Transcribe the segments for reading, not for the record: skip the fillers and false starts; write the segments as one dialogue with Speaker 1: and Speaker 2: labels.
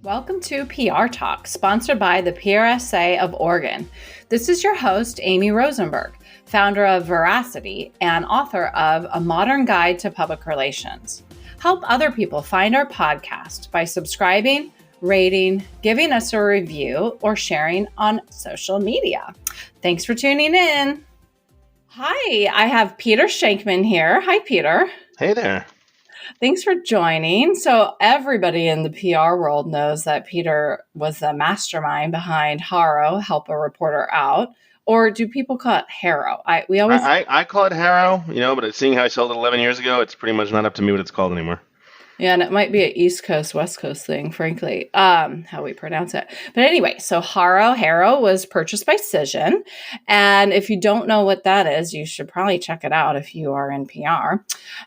Speaker 1: Welcome to PR Talk, sponsored by the PRSA of Oregon. This is your host, Amy Rosenberg, founder of Veracity and author of A Modern Guide to Public Relations. Help other people find our podcast by subscribing, rating, giving us a review, or sharing on social media. Thanks for tuning in. Hi, I have Peter Shankman here. Hi, Peter.
Speaker 2: Hey there.
Speaker 1: Thanks for joining. So everybody in the PR world knows that Peter was the mastermind behind HARO, Help a Reporter Out. Or do people call it HARO?
Speaker 2: I call it Harrow, but seeing how I sold it 11 years ago, it's pretty much not up to me what it's called anymore.
Speaker 1: Yeah, and it might be an East Coast, West Coast thing, frankly, how we pronounce it. But anyway, so HARO was purchased by Cision. And if you don't know what that is, you should probably check it out if you are in PR.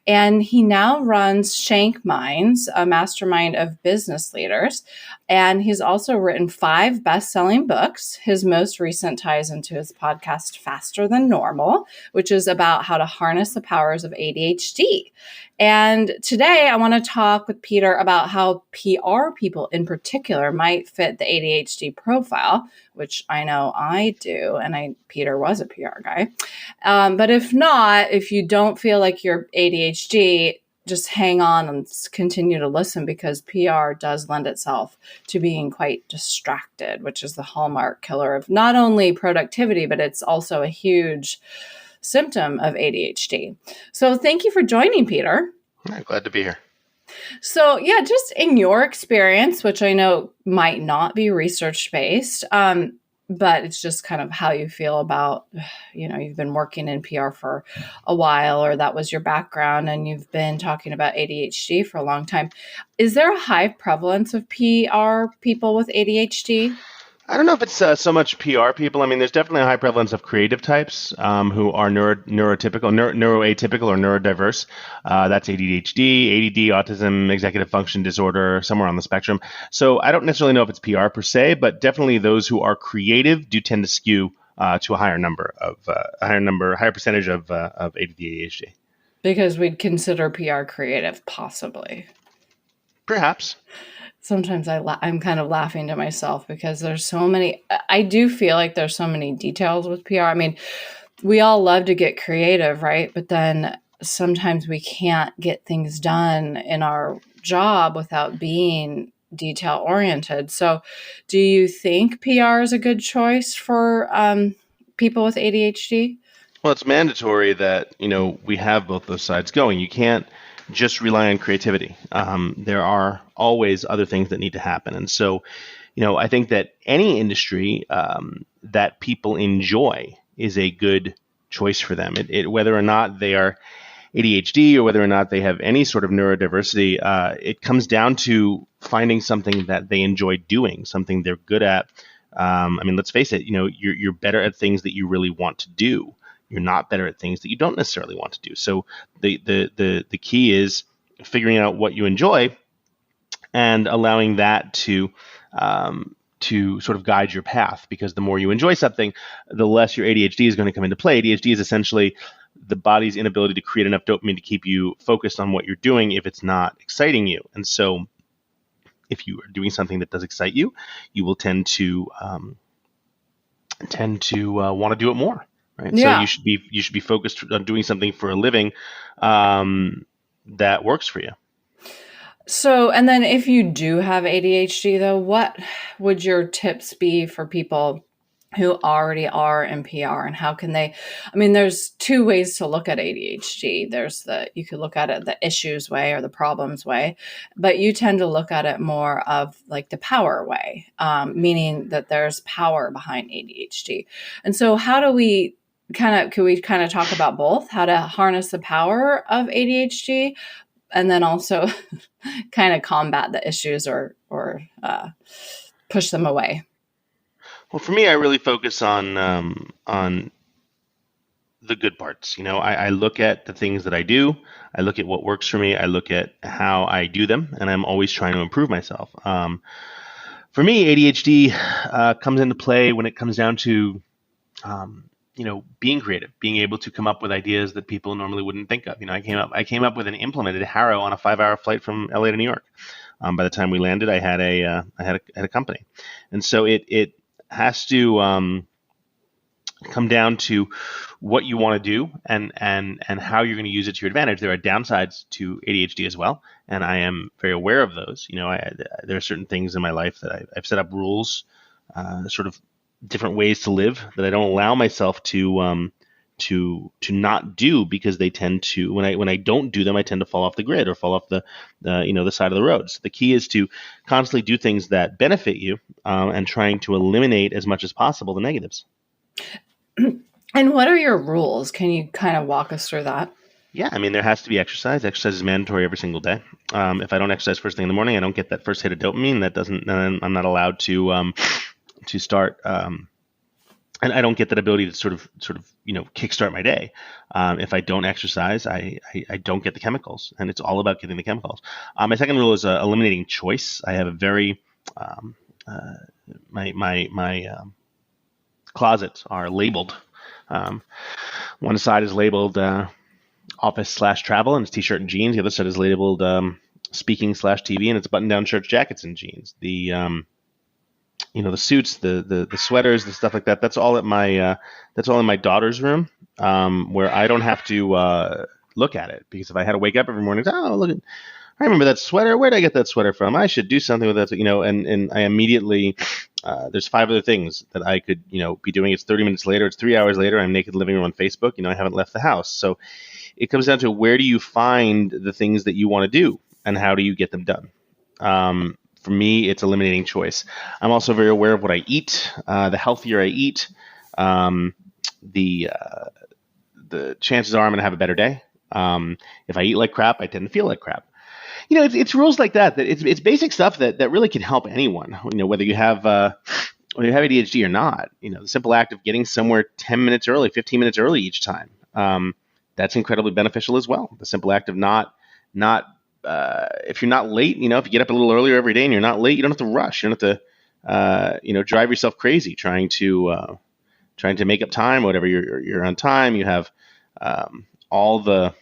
Speaker 1: And he now runs Shank Minds, a mastermind of business leaders. And he's also written 5 best-selling books. His most recent ties into his podcast, Faster Than Normal, which is about how to harness the powers of ADHD. And today I want to talk with Peter about how PR people in particular might fit the ADHD profile, which I know I do. And Peter was a PR guy. But if not, if you don't feel like you're ADHD, just hang on and continue to listen, because PR does lend itself to being quite distracted, which is the hallmark killer of not only productivity, but it's also a huge symptom of ADHD. So thank you for joining, Peter.
Speaker 2: I'm glad to be here.
Speaker 1: So yeah, just in your experience, which I know might not be research-based, but it's just kind of how you feel about, you've been working in PR for a while, or that was your background, and you've been talking about ADHD for a long time. Is there a high prevalence of PR people with ADHD?
Speaker 2: I don't know if it's so much PR people. I mean, there's definitely a high prevalence of creative types who are neuroatypical or neurodiverse. That's ADHD, ADD, autism, executive function disorder, somewhere on the spectrum. So I don't necessarily know if it's PR per se, but definitely those who are creative do tend to skew to a higher percentage of ADD, ADHD.
Speaker 1: Because we'd consider PR creative, possibly.
Speaker 2: Perhaps.
Speaker 1: Sometimes I'm kind of laughing to myself because I do feel like there's so many details with PR. I mean, we all love to get creative, right? But then sometimes we can't get things done in our job without being detail oriented. So do you think PR is a good choice for people with ADHD?
Speaker 2: Well, it's mandatory that, we have both those sides going. You can't just rely on creativity. There are always other things that need to happen. And so, I think that any industry that people enjoy is a good choice for them. Whether or not they are ADHD or whether or not they have any sort of neurodiversity, it comes down to finding something that they enjoy doing, something they're good at. Let's face it, you're better at things that you really want to do. You're not better at things that you don't necessarily want to do. So the key is figuring out what you enjoy and allowing that to sort of guide your path, because the more you enjoy something, the less your ADHD is going to come into play. ADHD is essentially the body's inability to create enough dopamine to keep you focused on what you're doing if it's not exciting you. And so if you are doing something that does excite you, you will tend to want to do it more. Right.
Speaker 1: Yeah.
Speaker 2: So you should be focused on doing something for a living that works for you.
Speaker 1: So, and then if you do have ADHD, though, what would your tips be for people who already are in PR, and how can they? I mean, there's 2 ways to look at ADHD. You could look at it the issues way or the problems way, but you tend to look at it more of like the power way, meaning that there's power behind ADHD. And so how do we could we talk about both, how to harness the power of ADHD and then also kind of combat the issues or push them away?
Speaker 2: Well, for me, I really focus on the good parts. I look at the things that I do. I look at what works for me. I look at how I do them, and I'm always trying to improve myself. For me, ADHD comes into play when it comes down to being creative, being able to come up with ideas that people normally wouldn't think of. I came up with and implemented HARO on a 5-hour flight from LA to New York. By the time we landed, I had a company, and so it has to come down to what you want to do and how you're going to use it to your advantage. There are downsides to ADHD as well, and I am very aware of those. There are certain things in my life that I've set up rules, sort of different ways to live that I don't allow myself to not do, because they tend to, when I don't do them, I tend to fall off the grid or fall off the side of the road. So the key is to constantly do things that benefit you, and trying to eliminate as much as possible the negatives.
Speaker 1: And what are your rules? Can you kind of walk us through that?
Speaker 2: Yeah, I mean, there has to be exercise. Exercise is mandatory every single day. If I don't exercise first thing in the morning, I don't get that first hit of dopamine. I'm not allowed to start, and I don't get that ability to sort of kickstart my day. If I don't exercise, I don't get the chemicals, and it's all about getting the chemicals. My second rule is eliminating choice. I have a very my closets are labeled. One side is labeled office/travel, and it's t-shirt and jeans. The other side is labeled speaking/TV, and it's button-down shirts, jackets, and jeans. The suits, the sweaters, the stuff like that. That's all in my daughter's room, where I don't have to look at it, because if I had to wake up every morning, I remember that sweater. Where did I get that sweater from? I should do something with that. And I immediately, there's 5 other things that I could, be doing. It's 30 minutes later. It's 3 hours later. I'm naked in the living room on Facebook. I haven't left the house. So it comes down to, where do you find the things that you want to do, and how do you get them done? For me, it's eliminating choice. I'm also very aware of what I eat. The healthier I eat, the chances are I'm going to have a better day. If I eat like crap, I tend to feel like crap. It's rules like that. It's basic stuff that really can help anyone. Whether you have ADHD or not. The simple act of getting somewhere 10 minutes early, 15 minutes early each time. That's incredibly beneficial as well. The simple act of not if you're not late, if you get up a little earlier every day and you're not late, you don't have to rush. You don't have to drive yourself crazy trying to make up time. Whatever, you're on time. You have all the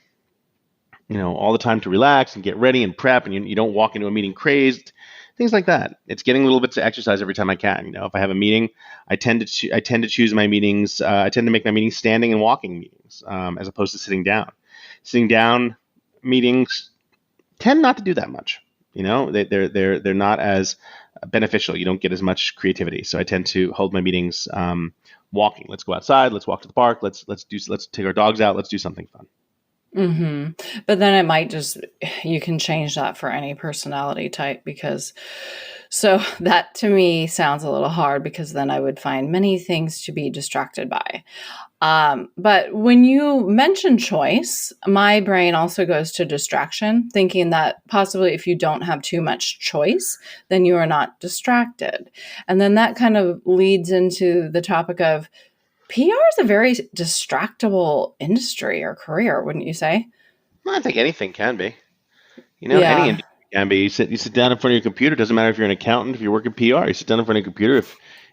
Speaker 2: time to relax and get ready and prep, and you don't walk into a meeting crazed, things like that. It's getting little bits of exercise every time I can. If I have a meeting, I tend to choose my meetings. I tend to make my meetings standing and walking meetings, as opposed to sitting down. Sitting down meetings tend not to do that much. They're not as beneficial. You don't get as much creativity. So I tend to hold my meetings walking. Let's go outside. Let's walk to the park. Let's take our dogs out. Let's do something fun.
Speaker 1: Mm-hmm. But then it might you can change that for any personality type, so that to me sounds a little hard, because then I would find many things to be distracted by. But when you mention choice, my brain also goes to distraction, thinking that possibly if you don't have too much choice, then you are not distracted. And then that kind of leads into the topic of, PR is a very distractible industry or career, wouldn't you say?
Speaker 2: Well, I think anything can be.
Speaker 1: Yeah.
Speaker 2: Any industry can be. You sit down in front of your computer. Doesn't matter if you're an accountant, if you're working PR. You sit down in front of your computer.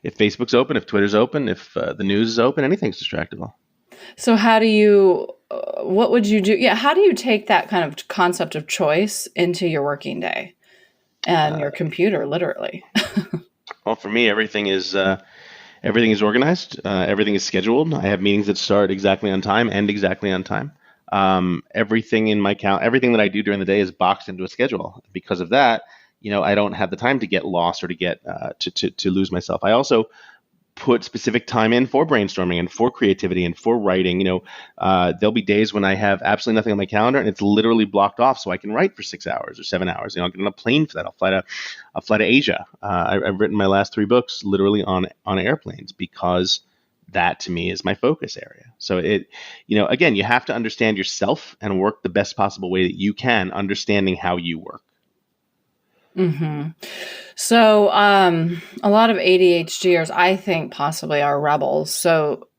Speaker 2: If Facebook's open, if Twitter's open, if the news is open, anything's distractible.
Speaker 1: So how do you? What would you do? Yeah. How do you take that kind of concept of choice into your working day and your computer, literally?
Speaker 2: Well, for me, everything is organized. Everything is scheduled. I have meetings that start exactly on time, end exactly on time. Everything in my everything that I do during the day is boxed into a schedule. Because of that, I don't have the time to get lost or to get to lose myself. I also put specific time in for brainstorming and for creativity and for writing. There'll be days when I have absolutely nothing on my calendar and it's literally blocked off, so I can write for 6 hours or 7 hours. I'll get on a plane for that. I'll fly to Asia. I've written my last 3 books literally on airplanes, because that to me is my focus area. So again, you have to understand yourself and work the best possible way that you can, understanding how you work.
Speaker 1: Mm-hmm. So a lot of ADHDers, I think, possibly are rebels. So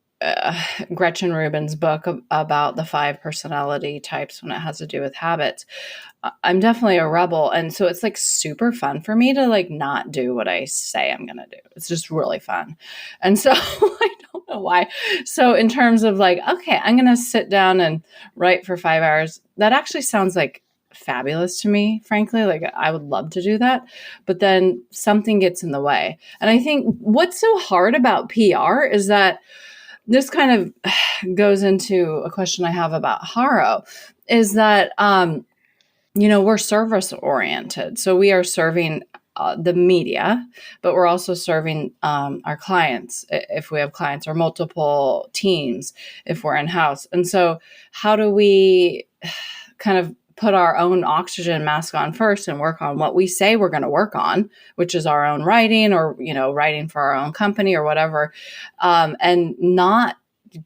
Speaker 1: Gretchen Rubin's book about the 5 personality types, when it has to do with habits, I'm definitely a rebel. And so it's like super fun for me to not do what I say I'm going to do. It's just really fun. And so I don't know why. So in terms of okay, I'm going to sit down and write for 5 hours, that actually sounds like fabulous to me, frankly. Like, I would love to do that, but then something gets in the way. And I think what's so hard about PR is that this kind of goes into a question I have about Haro, is that we're service oriented. So we are serving the media, but we're also serving our clients if we have clients, or multiple teams if we're in house. And so, how do we kind of put our own oxygen mask on first and work on what we say we're going to work on, which is our own writing, or writing for our own company or whatever, and not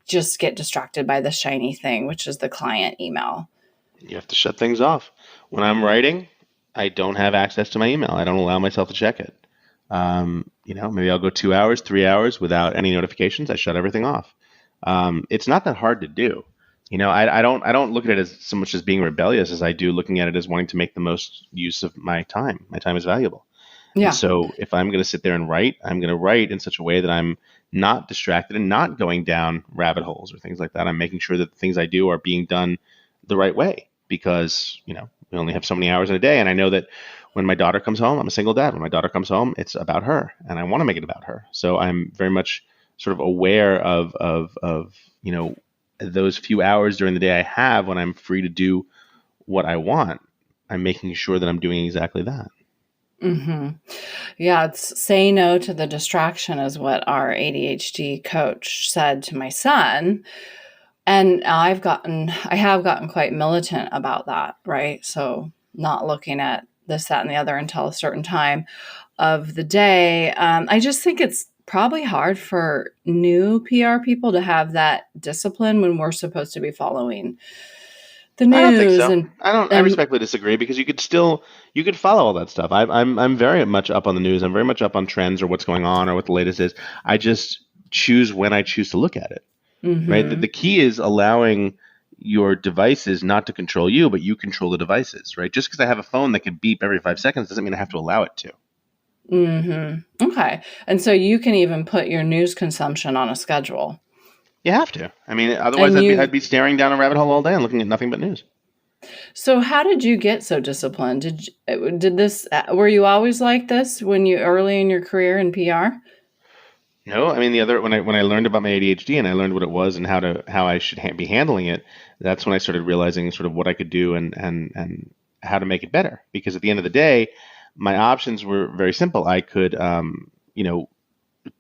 Speaker 1: just get distracted by the shiny thing, which is the client email.
Speaker 2: You have to shut things off. When I'm writing, I don't have access to my email. I don't allow myself to check it. Maybe I'll go 2 hours, 3 hours without any notifications. I shut everything off. It's not that hard to do. I don't look at it as so much as being rebellious as I do looking at it as wanting to make the most use of my time. My time is valuable.
Speaker 1: Yeah.
Speaker 2: And so if I'm going to sit there and write, I'm going to write in such a way that I'm not distracted and not going down rabbit holes or things like that. I'm making sure that the things I do are being done the right way, because, we only have so many hours in a day. And I know that when my daughter comes home, I'm a single dad. When my daughter comes home, it's about her, and I want to make it about her. So I'm very much sort of aware of those few hours during the day I have when I'm free to do what I want. I'm making sure that I'm doing exactly that.
Speaker 1: Mm-hmm. Yeah, it's say no to the distraction is what our ADHD coach said to my son. And I have gotten quite militant about that, right? So not looking at this, that, and the other until a certain time of the day. I just think it's probably hard for new PR people to have that discipline when we're supposed to be following the
Speaker 2: I don't think
Speaker 1: news
Speaker 2: so.
Speaker 1: and
Speaker 2: I respectfully disagree, because you could follow all that stuff. I'm very much up on the news. I'm very much up on trends or what's going on or what the latest is. I just choose when I choose to look at it. Right. The key is allowing your devices not to control you, but you control the devices. Right. Just because I have a phone that can beep every 5 seconds doesn't mean I have to allow it to.
Speaker 1: Okay. And so you can even put your news consumption on a schedule.
Speaker 2: You have to. I mean, otherwise
Speaker 1: And
Speaker 2: I'd be staring down a rabbit hole all day and looking at nothing but news.
Speaker 1: so how did you get so disciplined? Were you always like this when you early in your career in PR?
Speaker 2: No, I mean, when I learned about my ADHD and I learned what it was and how I should be handling it, that's when I started realizing sort of what I could do and how to make it better. Because at the end of the day, my options were very simple. I could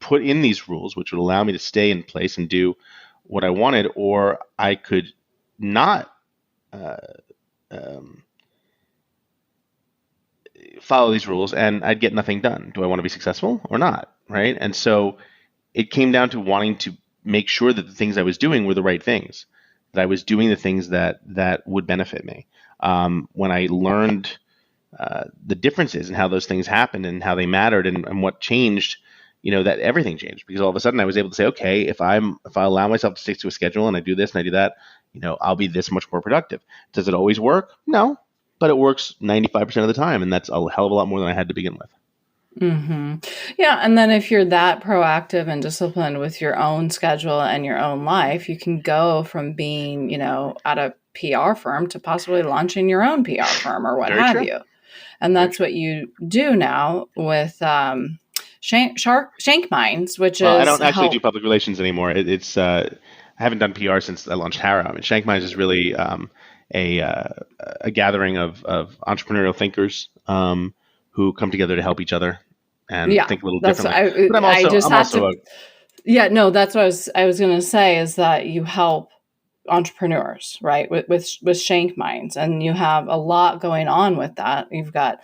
Speaker 2: put in these rules, which would allow me to stay in place and do what I wanted, or I could not follow these rules and I'd get nothing done. Do I want to be successful or not? Right. And so it came down to wanting to make sure that the things I was doing were the right things, that I was doing the things that would benefit me. When I learned the differences and how those things happened and how they mattered and what changed, that everything changed, because all of a sudden I was able to say, okay, if I allow myself to stick to a schedule and I do this and I do that, I'll be this much more productive. Does it always work? No, but it works 95% of the time. And that's a hell of a lot more than I had to begin with.
Speaker 1: Mm-hmm. Yeah. And then if you're that proactive and disciplined with your own schedule and your own life, you can go from being, at a PR firm to possibly launching your own PR firm or what
Speaker 2: Very
Speaker 1: have
Speaker 2: true.
Speaker 1: you. And that's what you do now with Shankmines, which
Speaker 2: Well, I
Speaker 1: is
Speaker 2: don't actually do public relations anymore. I haven't done PR since I launched Haro. I mean, Shankman is really a gathering of entrepreneurial thinkers who come together to help each other and think a little differently. But
Speaker 1: that's what I was going to say, is that you help entrepreneurs, right? With Shankmines, and you have a lot going on with that. You've got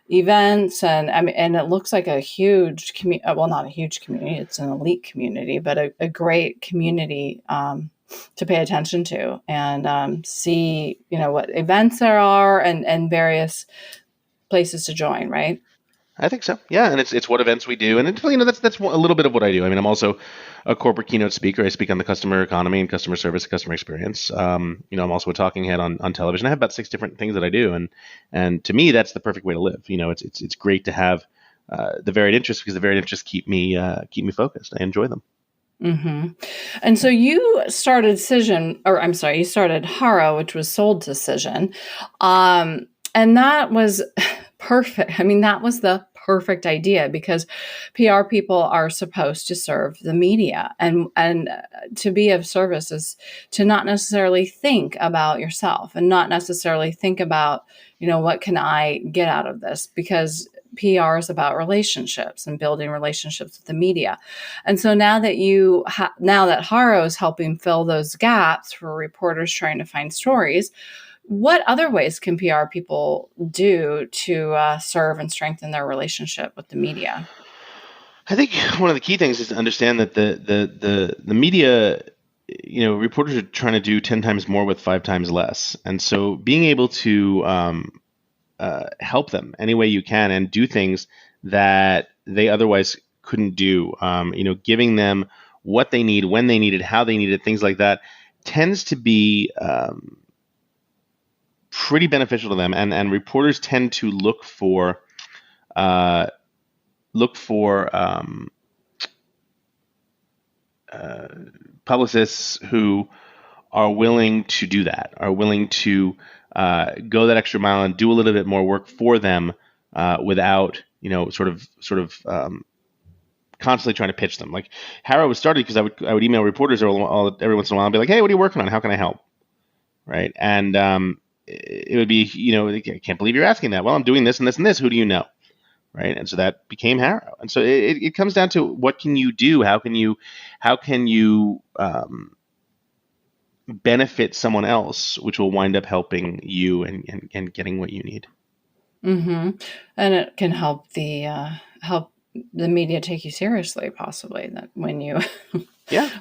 Speaker 1: events, and it looks like a huge community. Well, not a huge community; it's an elite community, but a great community to pay attention to and see, what events there are and various places to join, right?
Speaker 2: I think so. Yeah, and it's what events we do, and that's a little bit of what I do. I mean, I'm also a corporate keynote speaker. I speak on the customer economy and customer service, customer experience. I'm also a talking head on television. I have about 6 different things that I do, and to me, that's the perfect way to live. It's great to have the varied interests, because the varied interests keep me focused. I enjoy them.
Speaker 1: Mm-hmm. And so you started you started Haro, which was sold to Cision. And that was perfect. I mean, that was the perfect idea because PR people are supposed to serve the media, and to be of service is to not necessarily think about yourself and not necessarily think about, what can I get out of this? Because PR is about relationships and building relationships with the media. And so now that now that Haro is helping fill those gaps for reporters trying to find stories, what other ways can PR people do to serve and strengthen their relationship with the media?
Speaker 2: I think one of the key things is to understand that the media, reporters are trying to do 10 times more with 5 times less. And so being able to help them any way you can and do things that they otherwise couldn't do, giving them what they need, when they need it, how they need it, things like that, tends to be pretty beneficial to them. And reporters tend to look for publicists who are willing to do that, are willing to go that extra mile and do a little bit more work for them without, sort of constantly trying to pitch them. Like Haro was started because I would email reporters every once in a while and be like, hey, what are you working on? How can I help? Right. And it would be, I can't believe you're asking that. Well, I'm doing this and this and this. Who do you know? Right. And so that became Haro. And so it comes down to what can you do? How can you benefit someone else, which will wind up helping you and getting what you need.
Speaker 1: Mm-hmm. And it can help the media take you seriously, possibly, that when you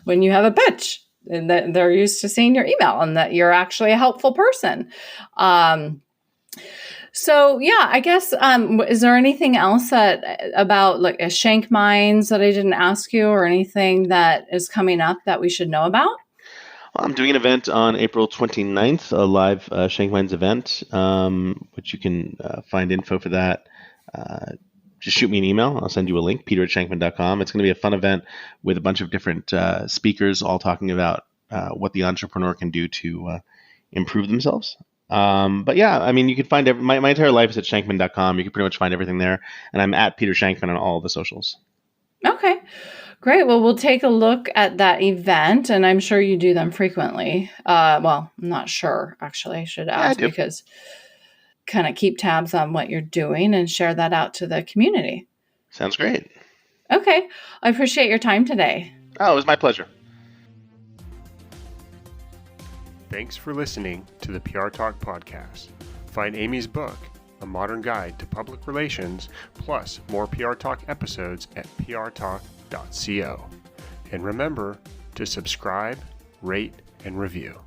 Speaker 1: when you have a pitch, and that they're used to seeing your email and that you're actually a helpful person. So yeah, I guess, is there anything else about like a Shankmines that I didn't ask you, or anything that is coming up that we should know about?
Speaker 2: Well, I'm doing an event on April 29th, a live Shankmines event, which you can find info for that. Just shoot me an email. I'll send you a link, peter@shankman.com. It's going to be a fun event with a bunch of different speakers all talking about what the entrepreneur can do to improve themselves. But yeah, I mean, you can find my entire life is at shankman.com. You can pretty much find everything there. And I'm at Peter Shankman on all the socials.
Speaker 1: Okay, great. Well, we'll take a look at that event, and I'm sure you do them frequently. Well, I'm not sure, actually. I should ask, because kind of keep tabs on what you're doing and share that out to the community.
Speaker 2: Sounds great.
Speaker 1: Okay. I appreciate your time today.
Speaker 2: Oh, it was my pleasure.
Speaker 3: Thanks for listening to the PR Talk podcast. Find Amy's book, A Modern Guide to Public Relations, plus more PR Talk episodes at prtalk.co. And remember to subscribe, rate, and review.